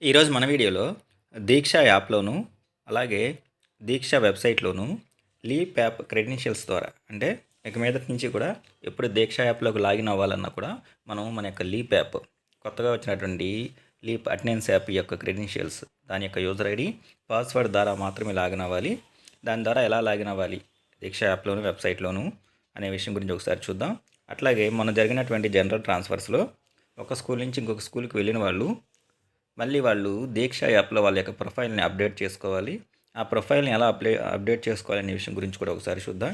ఈరోజు మన వీడియోలో దీక్ష యాప్లోను అలాగే దీక్ష వెబ్సైట్లోను లీప్ యాప్ క్రెడెన్షియల్స్ ద్వారా అంటే ఇక మీదటి నుంచి కూడా ఎప్పుడు దీక్ష యాప్లోకి లాగిన్ అవ్వాలన్నా కూడా మనం మన యొక్క లీప్ యాప్ కొత్తగా వచ్చినటువంటి లీప్ అటెండెన్స్ యాప్ యొక్క క్రెడెన్షియల్స్ దాని యొక్క యూజర్ ఐడి పాస్వర్డ్ ద్వారా మాత్రమే లాగిన్ అవ్వాలి. దాని ద్వారా ఎలా లాగిన్ అవ్వాలి దీక్ష యాప్లోను వెబ్సైట్లోను అనే విషయం గురించి ఒకసారి చూద్దాం. అట్లాగే మొన్న జరిగినటువంటి జనరల్ ట్రాన్స్ఫర్స్లో ఒక స్కూల్ నుంచి ఇంకొక స్కూల్కి వెళ్ళిన వాళ్ళు మళ్ళీ వాళ్ళు దీక్ష యాప్లో వాళ్ళ యొక్క ప్రొఫైల్ని అప్డేట్ చేసుకోవాలి. ఆ ప్రొఫైల్ని ఎలా అప్డేట్ చేసుకోవాలనే విషయం గురించి కూడా ఒకసారి చూద్దాం.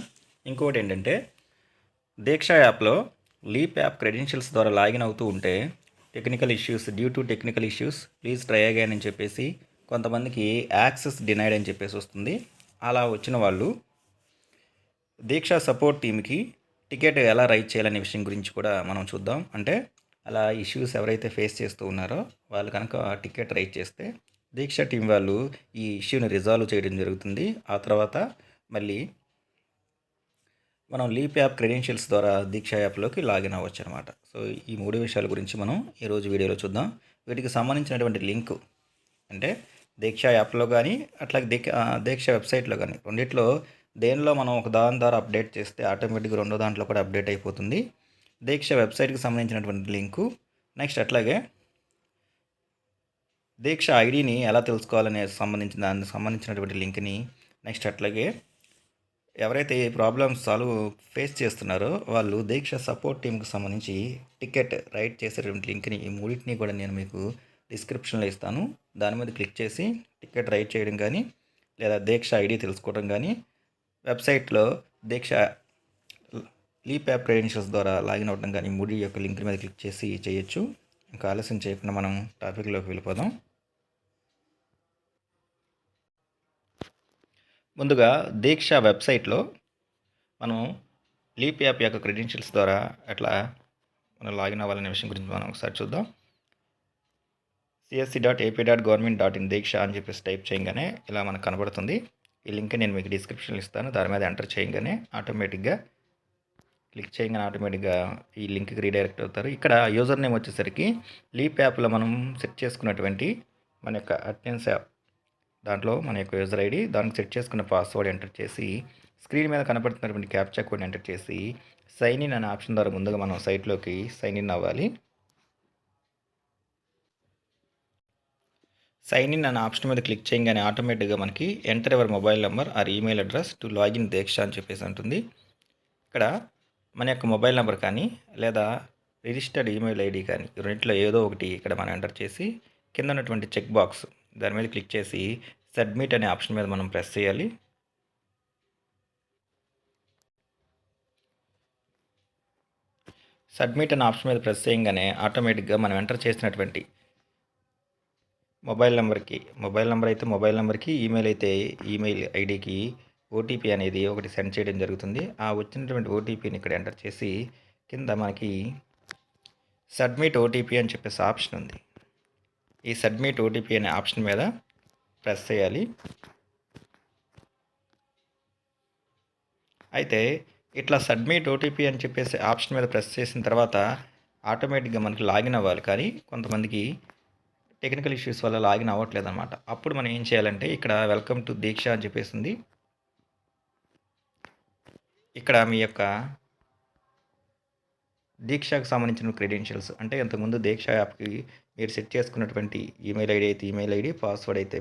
ఇంకోటి ఏంటంటే దీక్ష యాప్లో లీప్ యాప్ క్రెడెన్షియల్స్ ద్వారా లాగిన్ అవుతూ ఉంటే due to technical issues please try again అని చెప్పేసి కొంతమందికి యాక్సెస్ డినైడ్ అని చెప్పేసి వస్తుంది. అలా వచ్చిన వాళ్ళు దీక్ష సపోర్ట్ టీమ్కి టికెట్ ఎలా రైట్ చేయాలనే విషయం గురించి కూడా మనం చూద్దాం. అంటే అలా ఇష్యూస్ ఎవరైతే ఫేస్ చేస్తూ ఉన్నారో వాళ్ళు కనుక టికెట్ రైట్ చేస్తే దీక్ష టీం వాళ్ళు ఈ ఇష్యూని రిజాల్వ్ చేయడం జరుగుతుంది. ఆ తర్వాత మళ్ళీ మనం లీప్ యాప్ క్రెడెన్షియల్స్ ద్వారా దీక్ష యాప్లోకి లాగిన్ అవ్వచ్చు అనమాట. సో ఈ మూడు విషయాల గురించి మనం ఈరోజు వీడియోలో చూద్దాం. వీటికి సంబంధించినటువంటి లింక్ అంటే దీక్ష యాప్లో కానీ అట్లాగే దీక్ష వెబ్సైట్లో కానీ రెండిట్లో దేనిలో మనం ఒక దాని ద్వారా అప్డేట్ చేస్తే ఆటోమేటిక్గా రెండో దాంట్లో కూడా అప్డేట్ అయిపోతుంది. దీక్ష వెబ్సైట్కి సంబంధించినటువంటి లింకు, నెక్స్ట్ అట్లాగే దీక్ష ఐడిని ఎలా తెలుసుకోవాలనే దానికి సంబంధించినటువంటి లింక్ని, నెక్స్ట్ అట్లాగే ఎవరైతే ఈ ప్రాబ్లమ్స్ ఫేస్ చేస్తున్నారో వాళ్ళు దీక్ష సపోర్ట్ టీంకి సంబంధించి టికెట్ రైట్ చేసేటువంటి లింక్ని, ఈ మూడింటిని కూడా నేను మీకు డిస్క్రిప్షన్లో ఇస్తాను. దాని మీద క్లిక్ చేసి టికెట్ రైట్ చేయడం కానీ లేదా దీక్ష ఐడి తెలుసుకోవడం కానీ వెబ్సైట్లో దీక్ష లీప్ యాప్ క్రెడెన్షియల్స్ ద్వారా లాగిన్ అవ్వడం కానీ మూడి యొక్క లింక్ మీద క్లిక్ చేసి చేయొచ్చు. ఇంకా ఆలస్యం చేయకుండా మనం టాపిక్లోకి వెళ్ళిపోదాం. ముందుగా దీక్ష వెబ్సైట్లో మనం లీప్ యాప్ యొక్క క్రెడెన్షియల్స్ ద్వారా ఎట్లా మనం లాగిన్ అవ్వాలనే విషయం గురించి మనం ఒకసారి చూద్దాం. csc.ap.government.in దీక్ష అని చెప్పేసి టైప్ చేయగానే ఇలా మనకు కనబడుతుంది. ఈ లింక్ నేను మీకు డిస్క్రిప్షన్లో ఇస్తాను. దాని మీద ఎంటర్ చేయగానే ఆటోమేటిక్గా క్లిక్ చేయగానే ఆటోమేటిక్గా ఈ లింక్కి రీడైరెక్ట్ అవుతారు. ఇక్కడ యూజర్ నేమ్ వచ్చేసరికి లీప్ యాప్లో మనం సెట్ చేసుకున్నటువంటి మన యొక్క అటెండెన్స్ యాప్ దాంట్లో మన యొక్క యూజర్ ఐడి, దానికి సెట్ చేసుకున్న పాస్వర్డ్ ఎంటర్ చేసి స్క్రీన్ మీద కనపడుతున్నటువంటి క్యాప్చా కోడ్ ఎంటర్ చేసి సైన్ ఇన్ అనే ఆప్షన్ ద్వారా ముందుగా మనం సైట్లోకి సైన్ ఇన్ అవ్వాలి. సైన్ ఇన్ అనే ఆప్షన్ మీద క్లిక్ చేయగానే ఆటోమేటిక్గా మనకి enter your mobile number or email address to login Diksha అని చెప్పేసి ఉంటుంది. ఇక్కడ మన యొక్క మొబైల్ నెంబర్ కానీ లేదా రిజిస్టర్డ్ ఈమెయిల్ ఐడి కానీ రెండింటిలో ఏదో ఒకటి ఇక్కడ మనం ఎంటర్ చేసి కింద ఉన్నటువంటి చెక్ బాక్స్ దాని మీద క్లిక్ చేసి సబ్మిట్ అనే ఆప్షన్ మీద మనం ప్రెస్ చేయాలి. సబ్మిట్ అనే ఆప్షన్ మీద ప్రెస్ చేయగానే ఆటోమేటిక్గా మనం ఎంటర్ చేసినటువంటి మొబైల్ నెంబర్కి ఈమెయిల్ అయితే ఈమెయిల్ ఐడికి ఓటీపీ అనేది ఒకటి సెండ్ చేయడం జరుగుతుంది. ఆ వచ్చినటువంటి ఓటీపీని ఇక్కడ ఎంటర్ చేసి కింద మనకి సబ్మిట్ ఓటీపీ అని చెప్పేసి ఆప్షన్ ఉంది. ఈ సబ్మిట్ ఓటీపీ అనే ఆప్షన్ మీద ప్రెస్ చేయాలి. అయితే ఇట్లా సబ్మిట్ ఓటీపీ అని చెప్పేసి ఆప్షన్ మీద ప్రెస్ చేసిన తర్వాత ఆటోమేటిక్గా మనకి లాగిన్ అవ్వాలి. కానీ కొంతమందికి టెక్నికల్ ఇష్యూస్ వల్ల లాగిన్ అవ్వట్లేదు అనమాట. అప్పుడు మనం ఏం చేయాలంటే ఇక్కడ వెల్కమ్ టు దీక్ష అని చెప్పేసి ఉంది. ఇక్కడ మీ యొక్క దీక్షకు సంబంధించిన క్రెడెన్షియల్స్ అంటే ఇంతకుముందు దీక్ష యాప్కి మీరు సెట్ చేసుకున్నటువంటి ఈమెయిల్ ఐడి అయితే ఈమెయిల్ ఐడి, పాస్వర్డ్ అయితే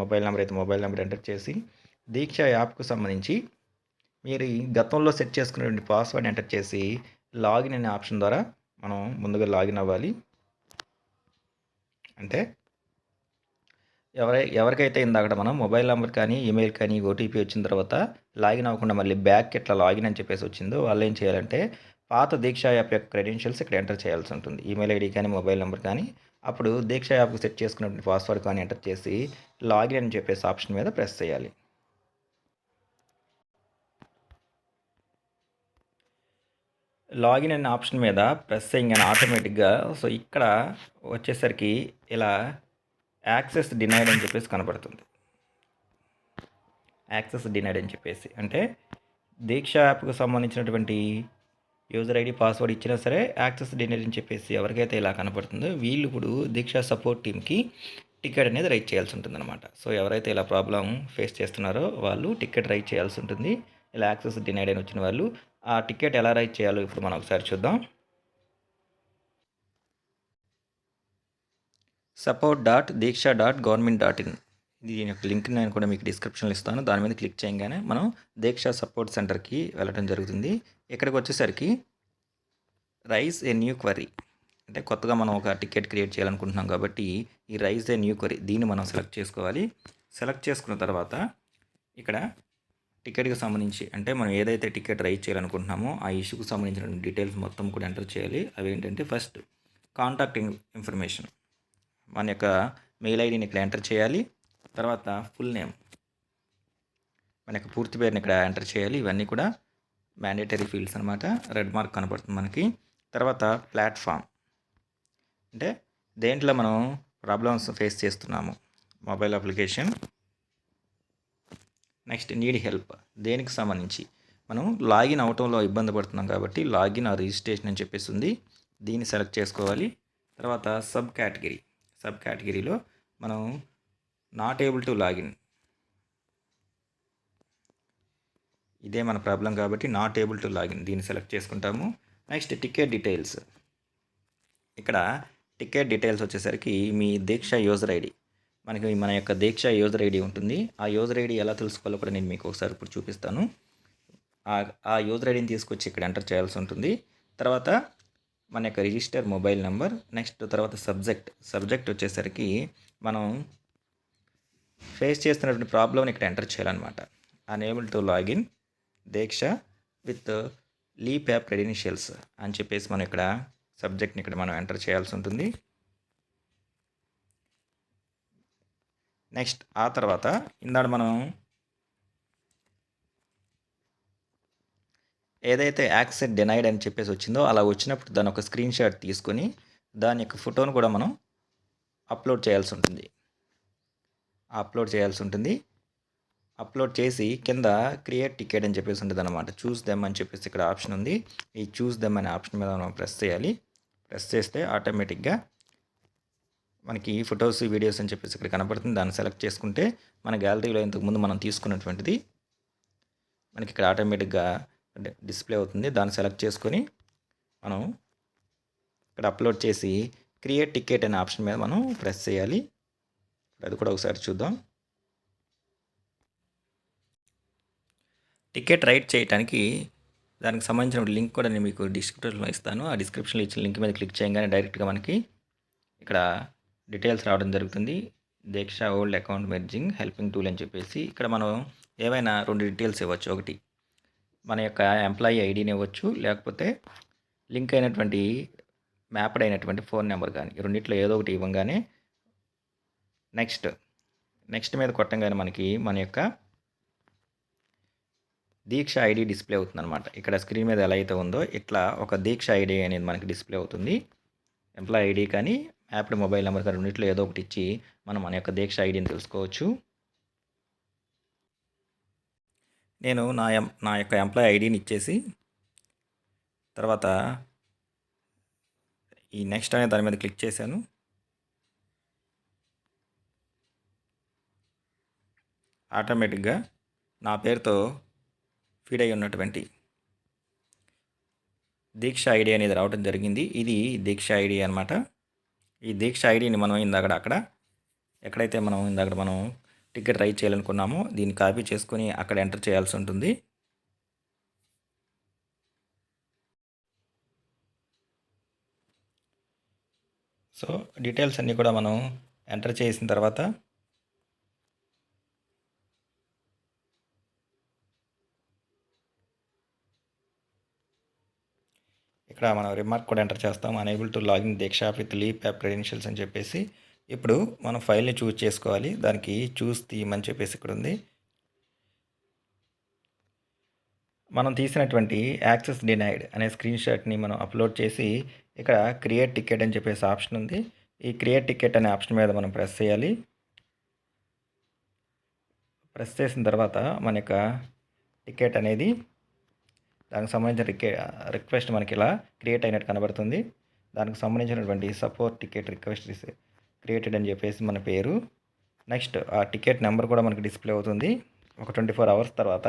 మొబైల్ నెంబర్ అయితే మొబైల్ నెంబర్ ఎంటర్ చేసి దీక్ష యాప్కు సంబంధించి మీరు గతంలో సెట్ చేసుకున్నటువంటి పాస్వర్డ్ ఎంటర్ చేసి లాగిన్ అనే ఆప్షన్ ద్వారా మనం ముందుగా లాగిన్ అవ్వాలి. అంటే ఎవరికైతే ఇందాక మనం మొబైల్ నెంబర్ కానీ ఈమెయిల్ కానీ ఓటీపీ వచ్చిన తర్వాత లాగిన్ అవ్వకుండా మళ్ళీ బ్యాక్ ఇట్లా లాగిన్ అని చెప్పేసి వచ్చిందో వాళ్ళు ఏం చేయాలంటే పాత దీక్ష యాప్ యొక్క క్రెడెన్షియల్స్ ఇక్కడ ఎంటర్ చేయాల్సి ఉంటుంది. ఈమెయిల్ ఐడి కానీ మొబైల్ నెంబర్ కానీ అప్పుడు దీక్ష యాప్కి సెట్ చేసుకున్నటువంటి పాస్వర్డ్ కానీ ఎంటర్ చేసి లాగిన్ అని చెప్పేసి ఆప్షన్ మీద ప్రెస్ చేయాలి. లాగిన్ అనే ఆప్షన్ మీద ప్రెస్ చేయగానే ఆటోమేటిక్గా ఇక్కడ వచ్చేసరికి ఇలా యాక్సెస్ డినైడ్ అని చెప్పేసి కనబడుతుంది. యాక్సెస్ డినైడ్ అని చెప్పేసి అంటే దీక్ష యాప్కు సంబంధించినటువంటి యూజర్ ఐడి పాస్వర్డ్ ఇచ్చినా సరే యాక్సెస్ డినైడ్ అని చెప్పేసి ఎవరికైతే ఇలా కనపడుతుందో వీళ్ళు ఇప్పుడు దీక్ష సపోర్ట్ టీమ్కి టికెట్ అనేది రైట్ చేయాల్సి ఉంటుందన్నమాట. సో ఎవరైతే ఇలా ప్రాబ్లం ఫేస్ చేస్తున్నారో వాళ్ళు టికెట్ రైట్ చేయాల్సి ఉంటుంది. ఇలా యాక్సెస్ డినైడ్ అని వచ్చిన వాళ్ళు ఆ టికెట్ ఎలా రైట్ చేయాలో ఇప్పుడు మనం ఒకసారి చూద్దాం. support.diksha.government.in దీని యొక్క లింక్ నేను కూడా మీకు డిస్క్రిప్షన్లో ఇస్తాను. దాని మీద క్లిక్ చేయగానే మనం దీక్ష సపోర్ట్ సెంటర్కి వెళ్ళడం జరుగుతుంది. ఇక్కడికి వచ్చేసరికి రైజ్ ఏ న్యూ క్వరీ అంటే కొత్తగా మనం ఒక టికెట్ క్రియేట్ చేయాలనుకుంటున్నాం కాబట్టి ఈ రైజ్ ఏ న్యూ క్వరీ దీన్ని మనం సెలెక్ట్ చేసుకోవాలి. సెలెక్ట్ చేసుకున్న తర్వాత ఇక్కడ టికెట్కి సంబంధించి అంటే మనం ఏదైతే టికెట్ రైజ్ చేయాలనుకుంటున్నామో ఆ ఇష్యూకి సంబంధించిన డీటెయిల్స్ మొత్తం కూడా ఎంటర్ చేయాలి. అవి ఏంటంటే ఫస్ట్ కాంటాక్ట్ ఇన్ఫర్మేషన్ మన యొక్క మెయిల్ ఐడిని ఇక్కడ ఎంటర్ చేయాలి. తర్వాత ఫుల్ నేమ్ మన యొక్క పూర్తి పేరుని ఇక్కడ ఎంటర్ చేయాలి. ఇవన్నీ కూడా మ్యాండేటరీ ఫీల్డ్స్ అనమాట. రెడ్ మార్క్ కనపడుతుంది మనకి. తర్వాత ప్లాట్ఫామ్ అంటే దేంట్లో మనం ప్రాబ్లమ్స్ ఫేస్ చేస్తున్నాము, mobile application. Next need help దేనికి సంబంధించి మనం లాగిన్ అవటంలో ఇబ్బంది పడుతున్నాం కాబట్టి లాగిన్ ఆ రిజిస్ట్రేషన్ అని చెప్పేసి ఉంది, దీన్ని సెలెక్ట్ చేసుకోవాలి. తర్వాత సబ్ కేటగిరీలో మనం నాట్ ఏబుల్ టు లాగిన్ ఇదే మన ప్రాబ్లం కాబట్టి నాట్ ఏబుల్ టు లాగిన్ దీన్ని సెలెక్ట్ చేసుకుంటాము. నెక్స్ట్ టికెట్ డీటెయిల్స్ ఇక్కడ టికెట్ డీటెయిల్స్ వచ్చేసరికి మీ దీక్ష యూజర్ ఐడి మనకి మన యొక్క దీక్ష యూజర్ ఐడి ఉంటుంది. ఆ యూజర్ ఐడి ఎలా తెలుసుకోవాలో కూడా నేను మీకు ఒకసారి ఇప్పుడు చూపిస్తాను. ఆ యూజర్ ఐడిని తీసుకొచ్చి ఇక్కడ ఎంటర్ చేయాల్సి ఉంటుంది. తర్వాత మన యొక్క రిజిస్టర్ మొబైల్ నెంబర్. నెక్స్ట్ తర్వాత సబ్జెక్ట్ వచ్చేసరికి మనం ఫేస్ చేస్తున్నటువంటి ప్రాబ్లమ్ని ఇక్కడ ఎంటర్ చేయాలన్నమాట. Unable to login Diksha with leap app credentials అని చెప్పేసి మనం ఇక్కడ సబ్జెక్ట్ని ఇక్కడ మనం ఎంటర్ చేయాల్సి ఉంటుంది. నెక్స్ట్ ఆ తర్వాత ఇందాక మనం ఏదైతే యాక్సెస్ డినైడ్ అని చెప్పేసి వచ్చిందో అలా వచ్చినప్పుడు దాని ఒక స్క్రీన్ షాట్ తీసుకొని దాని యొక్క ఫోటోను కూడా మనం అప్లోడ్ చేయాల్సి ఉంటుంది. అప్లోడ్ చేసి కింద క్రియేట్ టికెట్ అని చెప్పేసి ఉంటుంది అనమాట. చూస్ దెమ్ అని చెప్పేసి ఇక్కడ ఆప్షన్ ఉంది. ఈ చూస్ దెమ్ అనే ఆప్షన్ మీద మనం ప్రెస్ చేయాలి. ప్రెస్ చేస్తే ఆటోమేటిక్గా మనకి ఫొటోస్ వీడియోస్ అని చెప్పేసి ఇక్కడ కనపడుతుంది. దాన్ని సెలెక్ట్ చేసుకుంటే మన గ్యాలరీలో ఇంతకుముందు మనం తీసుకున్నటువంటిది మనకి ఇక్కడ ఆటోమేటిక్గా డిస్ప్లే అవుతుంది. దాన్ని సెలెక్ట్ చేసుకొని మనం ఇక్కడ అప్లోడ్ చేసి క్రియేట్ టికెట్ అనే ఆప్షన్ మీద మనం ప్రెస్ చేయాలి. అది కూడా ఒకసారి చూద్దాం. టికెట్ రైట్ చేయడానికి దానికి సంబంధించిన లింక్ కూడా నేను మీకు డిస్క్రిప్షన్లో ఇస్తాను. ఆ డిస్క్రిప్షన్లో ఇచ్చిన లింక్ మీద క్లిక్ చేయగానే డైరెక్ట్గా మనకి ఇక్కడ డీటెయిల్స్ రావడం జరుగుతుంది. Diksha old account merging helping tool అని చెప్పేసి ఇక్కడ మనం ఏవైనా 2 డీటెయిల్స్ ఇవ్వచ్చు. ఒకటి మన యొక్క ఎంప్లాయీ ఐడిని ఇవ్వచ్చు, లేకపోతే లింక్ అయినటువంటి మ్యాప్డ్ అయినటువంటి ఫోన్ నెంబర్ కానీ రెండిట్లో ఏదో ఒకటి ఇవ్వగానే నెక్స్ట్ మీద కొట్టంగానే మనకి మన యొక్క దీక్ష ఐడి డిస్ప్లే అవుతుందన్నమాట. ఇక్కడ స్క్రీన్ మీద ఎలా అయితే ఉందో ఇట్లా ఒక దీక్ష ఐడి అనేది మనకి డిస్ప్లే అవుతుంది. ఎంప్లాయీ ఐడి కానీ మ్యాప్డ్ మొబైల్ నెంబర్ కానీ రెండిట్లో ఏదో ఒకటి ఇచ్చి మనం మన యొక్క దీక్ష ఐడిని తెలుసుకోవచ్చు. నేను నా యొక్క ఎంప్లాయీ ఐడిని ఇచ్చేసి తర్వాత ఈ నెక్స్ట్ అనే దాని మీద క్లిక్ చేశాను. ఆటోమేటిక్గా నా పేరుతో ఫీడ్ అయి ఉన్నటువంటి దీక్ష ఐడి అనేది రావడం జరిగింది. ఇది దీక్ష ఐడి అనమాట. ఈ దీక్ష ఐడిని మనం ఎక్కడైతే మనం టికెట్ రైట్ చేయాలనుకున్నామో దీన్ని కాపీ చేసుకొని అక్కడ ఎంటర్ చేయాల్సి ఉంటుంది. సో డీటెయిల్స్ అన్నీ కూడా మనం ఎంటర్ చేసిన తర్వాత ఇక్కడ మనం రిమార్క్ కూడా ఎంటర్ చేస్తాం. Unable to login Diksha with leap app credentials అని చెప్పేసి. ఇప్పుడు మనం ఫైల్ని చూస్ చేసుకోవాలి. దానికి చూస్ థీమ్ అని చెప్పేసి ఇక్కడ ఉంది. మనం తీసినటువంటి యాక్సెస్ డినైడ్ అనే స్క్రీన్ షాట్ని మనం అప్లోడ్ చేసి ఇక్కడ క్రియేట్ టికెట్ అని చెప్పేసి ఆప్షన్ ఉంది. ఈ క్రియేట్ టికెట్ అనే ఆప్షన్ మీద మనం ప్రెస్ చేయాలి. ప్రెస్ చేసిన తర్వాత మన యొక్క టికెట్ అనేది దానికి సంబంధించిన రిక్వెస్ట్ మనకి ఇలా క్రియేట్ అయినట్టు కనబడుతుంది. దానికి సంబంధించినటువంటి సపోర్ట్ టికెట్ రిక్వెస్ట్ క్రియేటెడ్ అని చెప్పేసి మన పేరు. నెక్స్ట్ ఆ టికెట్ నెంబర్ కూడా మనకి డిస్ప్లే అవుతుంది. ఒక 24 అవర్స్ తర్వాత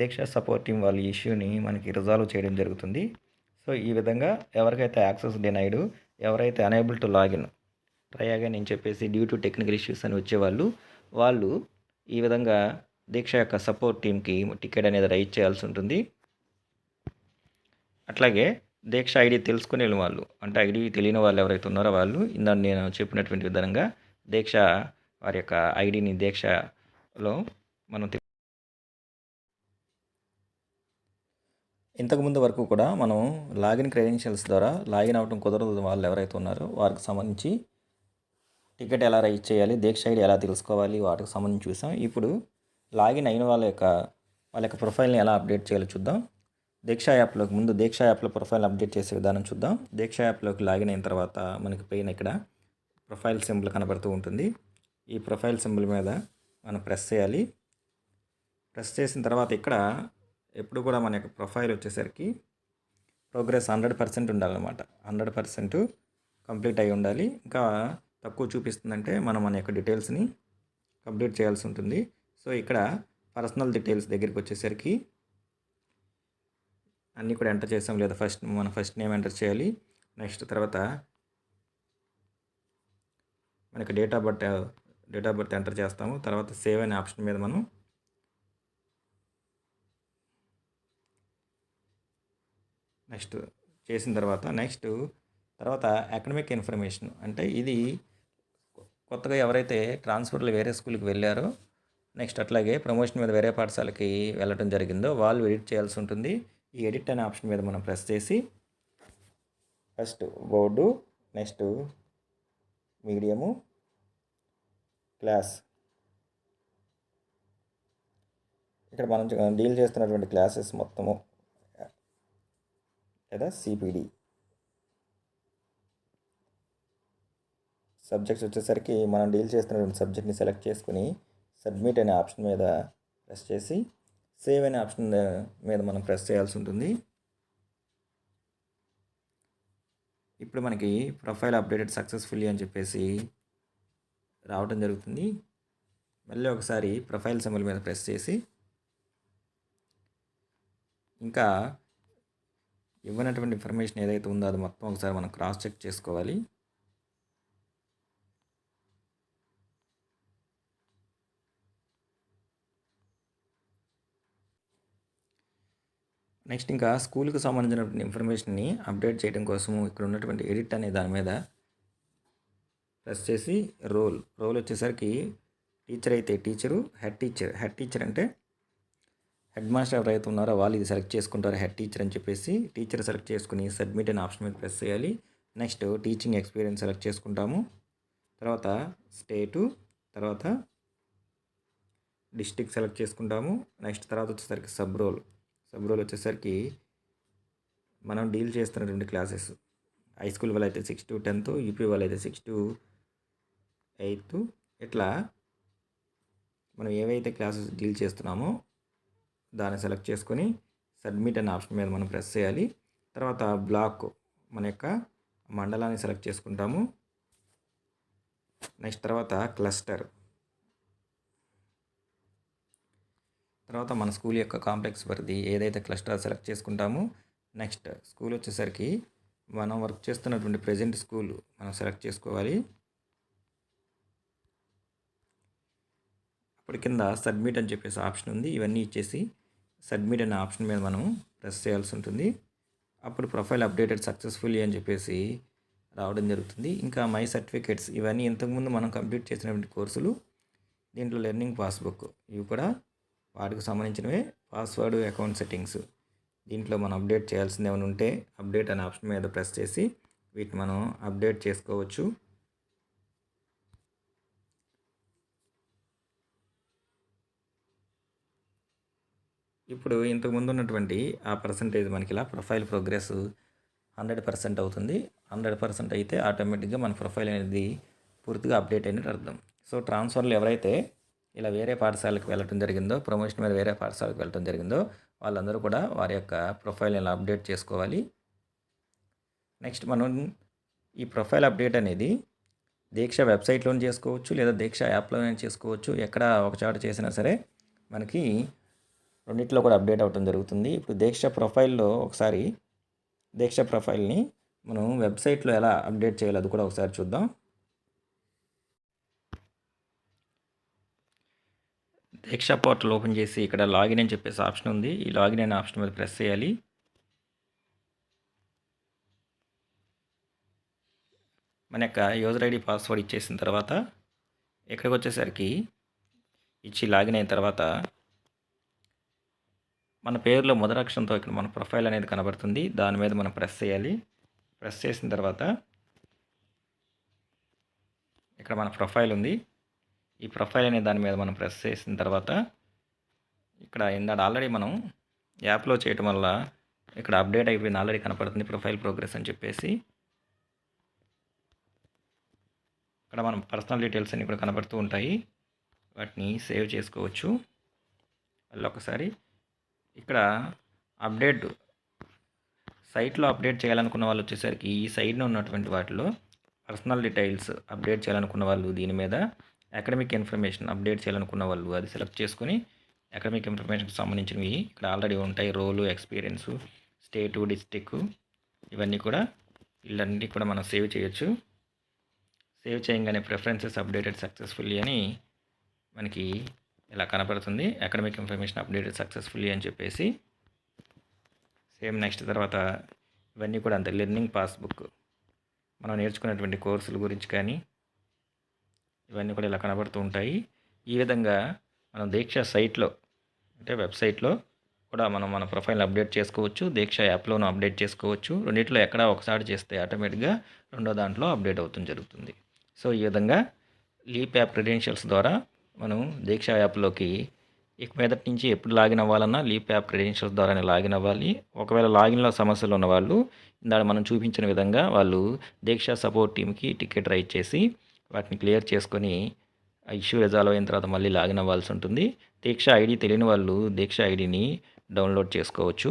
దీక్ష సపోర్ట్ టీం వాళ్ళ ఇష్యూని మనకి రిజాల్వ్ చేయడం జరుగుతుంది. సో ఈ విధంగా ఎవరికైతే యాక్సెస్ డినైడ్, ఎవరైతే unable to login, try again అని చెప్పేసి డ్యూ టు టెక్నికల్ ఇష్యూస్ అని వచ్చేవాళ్ళు, వాళ్ళు ఈ విధంగా దీక్ష యొక్క సపోర్ట్ టీంకి టికెట్ అనేది రైట్ చేయాల్సి ఉంటుంది. అట్లాగే దీక్ష ఐడి తెలుసుకునే వాళ్ళు, అంటే ఐడి తెలియని వాళ్ళు ఎవరైతే ఉన్నారో వాళ్ళు ఇందాక నేను చెప్పినటువంటి విధంగా దీక్ష వారి యొక్క ఐడిని దీక్షలో మనం ఇంతకుముందు వరకు కూడా మనం లాగిన్ క్రెడెన్షియల్స్ ద్వారా లాగిన్ అవ్వడం కుదరదు వాళ్ళు ఎవరైతే ఉన్నారో వారికి సంబంధించి టికెట్ ఎలా రైట్ చేయాలి, దీక్ష ఐడి ఎలా తెలుసుకోవాలి, వాటికి సంబంధించి చూసాం. ఇప్పుడు లాగిన్ అయిన వాళ్ళ యొక్క ప్రొఫైల్ని ఎలా అప్డేట్ చేయాలో చూద్దాం. దీక్ష యాప్లో ప్రొఫైల్ అప్డేట్ చేసే విధానం చూద్దాం. దీక్ష యాప్లోకి లాగిన్ అయిన తర్వాత మనకి పైన ఇక్కడ ప్రొఫైల్ సింబల్ కనబడుతూ ఉంటుంది. ఈ ప్రొఫైల్ సింబల్ మీద మనం ప్రెస్ చేయాలి. ప్రెస్ చేసిన తర్వాత ఇక్కడ ఎప్పుడు కూడా మన యొక్క ప్రొఫైల్ వచ్చేసరికి ప్రోగ్రెస్ 100% ఉండాలన్నమాట. 100% కంప్లీట్ అయి ఉండాలి. ఇంకా తక్కువ చూపిస్తుందంటే మనం మన యొక్క డీటెయిల్స్ని కంప్లీట్ చేయాల్సి ఉంటుంది. సో ఇక్కడ పర్సనల్ డీటెయిల్స్ దగ్గరికి వచ్చేసరికి అన్నీ కూడా ఎంటర్ చేసాం లేదా మన ఫస్ట్ నేమ్ ఎంటర్ చేయాలి. నెక్స్ట్ తర్వాత మనకి డేట్ ఆఫ్ బర్త్ ఎంటర్ చేస్తాము. తర్వాత సేవ్ అనే ఆప్షన్ మీద మనం నెక్స్ట్ చేసిన తర్వాత అకాడమిక్ ఇన్ఫర్మేషన్, అంటే ఇది కొత్తగా ఎవరైతే ట్రాన్స్ఫర్లో వేరే స్కూల్కి వెళ్ళారో, నెక్స్ట్ అట్లాగే ప్రమోషన్ మీద వేరే పాఠశాలకి వెళ్ళడం జరిగిందో వాళ్ళు ఎడిట్ చేయాల్సి ఉంటుంది. ఈ ఎడిట్ అనే ఆప్షన్ మీద మనం ప్రెస్ చేసి first board, next medium, class, ఇక్కడ మనం డీల్ చేస్తున్నటువంటి క్లాసెస్ మొత్తము లేదా సిపిడి సబ్జెక్ట్స్ వచ్చేసరికి మనం డీల్ చేస్తున్నటువంటి సబ్జెక్ట్ని సెలెక్ట్ చేసుకుని సబ్మిట్ అనే ఆప్షన్ మీద ప్రెస్ చేసి సేవ్ అనే ఆప్షన్ మీద మనం ప్రెస్ చేయాల్సి ఉంటుంది. ఇప్పుడు మనకి ప్రొఫైల్ అప్డేటెడ్ సక్సెస్ఫుల్లీ అని చెప్పేసి రావడం జరుగుతుంది. మళ్ళీ ఒకసారి ప్రొఫైల్ సింబల్ మీద ప్రెస్ చేసి ఇంకా ఇవ్వనటువంటి ఇన్ఫర్మేషన్ ఏదైతే ఉందో అది మొత్తం ఒకసారి మనం క్రాస్ చెక్ చేసుకోవాలి. నెక్స్ట్ ఇంకా స్కూల్కి సంబంధించినటువంటి ఇన్ఫర్మేషన్ని అప్డేట్ చేయడం కోసము ఇక్కడ ఉన్నటువంటి ఎడిట్ అనే దాని మీద ప్రెస్ చేసి రోల్ వచ్చేసరికి టీచర్ అయితే టీచరు, హెడ్ టీచర్ అంటే హెడ్ మాస్టర్ ఎవరైతే ఉన్నారో వాళ్ళు ఇది సెలెక్ట్ చేసుకుంటారు, హెడ్ టీచర్ అని చెప్పేసి టీచర్ సెలెక్ట్ చేసుకుని సబ్మిట్ అనే ఆప్షన్ మీద ప్రెస్ చేయాలి. నెక్స్ట్ టీచింగ్ ఎక్స్పీరియన్స్ సెలెక్ట్ చేసుకుంటాము. తర్వాత స్టేటు, తర్వాత డిస్ట్రిక్ట్ సెలెక్ట్ చేసుకుంటాము. నెక్స్ట్ తర్వాత వచ్చేసరికి సబ్ రోల్ వచ్చేసరికి మనం డీల్ చేస్తున్నటువంటి క్లాసెస్ హై స్కూల్ వాళ్ళు అయితే 6 to 10th, యూపీ వాళ్ళు అయితే 6 to 8th, ఇట్లా మనం ఏవైతే క్లాసెస్ డీల్ చేస్తున్నామో దాన్ని సెలెక్ట్ చేసుకొని సబ్మిట్ అనే ఆప్షన్ మీద మనం ప్రెస్ చేయాలి. తర్వాత బ్లాక్ మన యొక్క మండలాన్ని సెలెక్ట్ చేసుకుంటాము. నెక్స్ట్ తర్వాత క్లస్టర్, తర్వాత మన స్కూల్ యొక్క కాంప్లెక్స్ పరిధి ఏదైతే క్లస్టర్ సెలెక్ట్ చేసుకుంటామో. నెక్స్ట్ స్కూల్ వచ్చేసరికి మనం వర్క్ చేస్తున్నటువంటి ప్రెజెంట్ స్కూల్ మనం సెలెక్ట్ చేసుకోవాలి. అప్పటి కింద సబ్మిట్ అని చెప్పేసి ఆప్షన్ ఉంది. ఇవన్నీ ఇచ్చేసి సబ్మిట్ అనే ఆప్షన్ మీద మనం ప్రెస్ చేయాల్సి ఉంటుంది. అప్పుడు ప్రొఫైల్ అప్డేటెడ్ సక్సెస్ఫుల్లీ అని చెప్పేసి రావడం జరుగుతుంది. ఇంకా మై సర్టిఫికేట్స్, ఇవన్నీ ఇంతకుముందు మనం కంప్లీట్ చేసినటువంటి కోర్సులు. దీంట్లో లెర్నింగ్ పాస్బుక్, ఇవి కూడా వాటికి సంబంధించినవే. పాస్వర్డ్, అకౌంట్ సెట్టింగ్స్, దీంట్లో మనం అప్డేట్ చేయాల్సింది ఏమైనా ఉంటే అప్డేట్ అనే ఆప్షన్ మీద ప్రెస్ చేసి వీటిని మనం అప్డేట్ చేసుకోవచ్చు. ఇప్పుడు ఇంతకుముందు ఉన్నటువంటి ఆ పర్సంటేజ్ మనకి ఇలా ప్రొఫైల్ ప్రోగ్రెస్ 100% అవుతుంది. 100% అయితే ఆటోమేటిక్గా మన ప్రొఫైల్ అనేది పూర్తిగా అప్డేట్ అయినట్టు అర్థం. సో ట్రాన్స్ఫర్లు ఎవరైతే ఇలా వేరే పాఠశాలకు వెళ్ళటం జరిగిందో, ప్రమోషన్ మీద వేరే పాఠశాలకు వెళ్ళటం జరిగిందో వాళ్ళందరూ కూడా వారి యొక్క ప్రొఫైల్ ఇలా అప్డేట్ చేసుకోవాలి. నెక్స్ట్ మనం ఈ ప్రొఫైల్ అప్డేట్ అనేది దీక్ష వెబ్సైట్లోనే చేసుకోవచ్చు, లేదా దీక్ష యాప్లోనే చేసుకోవచ్చు. ఎక్కడ ఒక చోట చేసినా సరే మనకి రెండిట్లో కూడా అప్డేట్ అవ్వడం జరుగుతుంది. ఇప్పుడు దీక్ష ప్రొఫైల్లో ఒకసారి దీక్ష ప్రొఫైల్ని మనం వెబ్సైట్లో ఎలా అప్డేట్ చేయాలో అది కూడా ఒకసారి చూద్దాం. దీక్ష పోర్టల్ ఓపెన్ చేసి ఇక్కడ లాగిన్ అని చెప్పేసి ఆప్షన్ ఉంది. ఈ లాగిన్ అనే ఆప్షన్ మీద ప్రెస్ చేయాలి. మన యొక్క యూజర్ ఐడి పాస్వర్డ్ ఇచ్చేసిన తర్వాత ఇక్కడికి వచ్చేసరికి ఇచ్చి లాగిన్ అయిన తర్వాత మన పేరులో మొదటి అక్షరంతో ఇక్కడ మన ప్రొఫైల్ అనేది కనబడుతుంది. దాని మీద మనం ప్రెస్ చేయాలి. ప్రెస్ చేసిన తర్వాత ఇక్కడ మన ప్రొఫైల్ ఉంది. ఈ ప్రొఫైల్ అనే దాని మీద మనం ప్రెస్ చేసిన తర్వాత ఇక్కడ ఇందాక ఆల్రెడీ మనం యాప్లో చేయటం వల్ల ఇక్కడ అప్డేట్ అయిపోయింది, ఆల్రెడీ కనపడుతుంది ప్రొఫైల్ ప్రోగ్రెస్ అని చెప్పేసి. ఇక్కడ మనం పర్సనల్ డీటెయిల్స్ అన్ని కూడా కనబడుతూ ఉంటాయి, వాటిని సేవ్ చేసుకోవచ్చు. మళ్ళీ ఒకసారి ఇక్కడ అప్డేట్ సైట్లో అప్డేట్ చేయాలనుకున్న వాళ్ళు వచ్చేసరికి ఈ సైడ్లో ఉన్నటువంటి వాటిలో పర్సనల్ డీటెయిల్స్ అప్డేట్ చేయాలనుకున్న వాళ్ళు దీని మీద, అకాడమిక్ ఇన్ఫర్మేషన్ అప్డేట్ చేయాలనుకున్న వాళ్ళు అది సెలెక్ట్ చేసుకొని అకాడమిక్ ఇన్ఫర్మేషన్కి సంబంధించినవి ఇక్కడ ఆల్రెడీ ఉంటాయి. రోలు, ఎక్స్పీరియన్సు, స్టేటు, డిస్టిక్, ఇవన్నీ కూడా వీళ్ళన్నీ కూడా మనం సేవ్ చేయొచ్చు. సేవ్ చేయగానే ప్రిఫరెన్సెస్ అప్డేటెడ్ సక్సెస్ఫుల్లీ అని మనకి ఇలా కనపడుతుంది. అకాడమిక్ ఇన్ఫర్మేషన్ అప్డేటెడ్ సక్సెస్ఫుల్లీ అని చెప్పేసి. సేమ్ నెక్స్ట్ తర్వాత ఇవన్నీ కూడా అంతే, లెర్నింగ్ పాస్బుక్ మనం నేర్చుకున్నటువంటి కోర్సుల గురించి కానీ ఇవన్నీ కూడా ఇలా కనబడుతూ ఉంటాయి. ఈ విధంగా మనం దీక్ష సైట్లో అంటే వెబ్సైట్లో కూడా మనం మన ప్రొఫైల్ అప్డేట్ చేసుకోవచ్చు, దీక్ష యాప్లోనూ అప్డేట్ చేసుకోవచ్చు. రెండిట్లో ఎక్కడ ఒకసారి చేస్తే ఆటోమేటిక్గా రెండో దాంట్లో అప్డేట్ అవుతుంది జరుగుతుంది. సో ఈ విధంగా లీప్ యాప్ క్రెడెన్షియల్స్ ద్వారా మనం దీక్ష యాప్లోకి ఇక మీదటి నుంచి ఎప్పుడు లాగిన్ అవ్వాలన్నా లీప్ యాప్ క్రెడెన్షియల్స్ ద్వారానే లాగిన్ అవ్వాలి. ఒకవేళ లాగిన్లో సమస్యలు ఉన్న వాళ్ళు ఇందాక మనం చూపించిన విధంగా వాళ్ళు దీక్ష సపోర్ట్ టీమ్కి టికెట్ రైట్ చేసి వాటిని క్లియర్ చేసుకొని ఆ ఇష్యూ రిజాల్వ్ అయిన తర్వాత మళ్ళీ లాగిన్ అవ్వాల్సి ఉంటుంది. దీక్ష ఐడి తెలియని వాళ్ళు దీక్ష ఐడిని డౌన్లోడ్ చేసుకోవచ్చు.